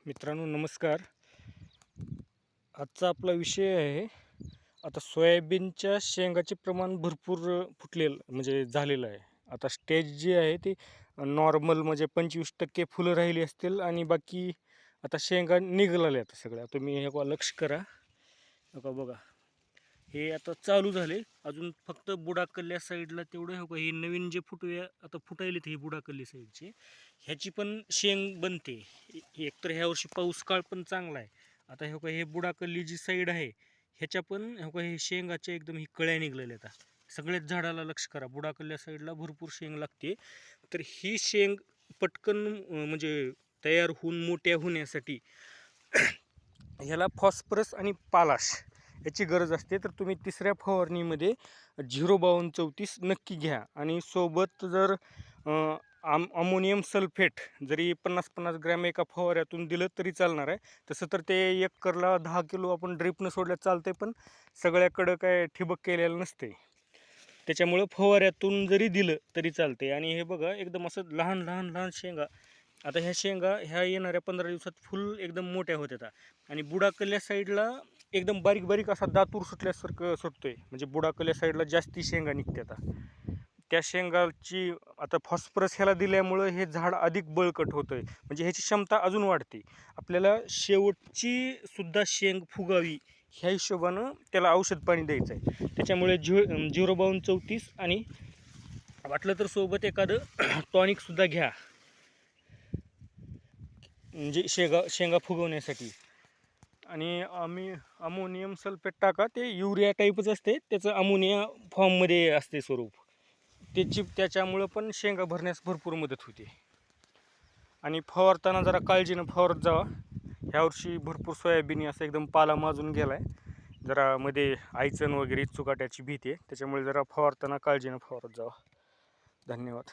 मित्रांनो नमस्कार. आजचा आपला विषय आहे. आता सोयाबीनच्या शेंगाचे प्रमाण भरपूर फुटलेलं म्हणजे झालेलं आहे. आता स्टेज जी आहे ती नॉर्मल म्हणजे 25% फुलं राहिली असतील आणि बाकी आता शेंगा निघालेल्या आता सगळ्या. तुम्ही हे लक्ष करा. बघा हे आता चालू झाले. अजून फक्त बुडाकल्ल्या साईडला तेवढं हो का हे नवीन जे फुटूया आता फुटायलेत हे बुडाकल्ली साईडचे, ह्याची पण शेंग बनते. एकतर ह्या वर्षी पाऊस काळ पण चांगला आहे. आता हो का हे बुडाकल्ली जी साईड आहे ह्याच्या पण हो का हे शेंगाच्या एकदम ही कळ्या निघलेल्या आता सगळ्याच झाडाला लक्ष करा. बुडाकल्ल्या साईडला भरपूर शेंग लागते. तर ही शेंग पटकन म्हणजे तयार होऊन मोठ्या होण्यासाठी ह्याला फॉस्फरस आणि पालाश याची गरज असते. तर तुम्ही तिसऱ्या फवारणीमध्ये 05234 नक्की घ्या आणि सोबत जर अमोनियम सल्फेट जरी 50-50 ग्रॅम एका फवाऱ्यातून दिलं तरी चालणार आहे. तसं तर ते एकरला 10 किलो आपण ड्रिपनं सोडल्यास चालतंय, पण सगळ्याकडं काय ठिबक केलेलं नसते. त्याच्यामुळं फवाऱ्यातून जरी दिलं तरी चालते. आणि हे बघा एकदम असं लहान लहान लहान शेंगा. आता ह्या शेंगा ह्या येणाऱ्या 15 दिवसात फुल एकदम मोठ्या होत्यात. आणि बुडाकल्ल्या साईडला एकदम बारीक बारीक असा दातूर सुटल्यासारखं सुटतोय. म्हणजे बुडाकल्ल्या साईडला जास्ती शेंगा निघतात. त्या शेंगाची आता फॉस्फरस ह्याला दिल्यामुळं हे झाड अधिक बळकट होतंय, म्हणजे ह्याची क्षमता अजून वाढते. आपल्याला शेवटची सुद्धा शेंग फुगावी ह्या हिशोबानं त्याला औषध पाणी द्यायचं आहे. त्याच्यामुळे 05234 आणि वाटलं तर सोबत एखादं टॉनिकसुद्धा घ्या, म्हणजे शेंगा फुगवण्यासाठी. आणि अमोनियम सल्फेट टाका. ते युरिया टाईपच असते, त्याचं अमोनिया फॉर्ममध्ये असते स्वरूप. त्याच्यामुळं पण शेंगा भरण्यास भरपूर मदत होते. आणि फवारताना जरा काळजीनं फवारत जावा. ह्यावर्षी भरपूर सोयाबीन असं एकदम पाला माजून गेला आहे. जरा मध्ये आयचण वगैरे चुकाट्याची भीती आहे, त्याच्यामुळे जरा फवारताना काळजीनं फवारत जावा. धन्यवाद.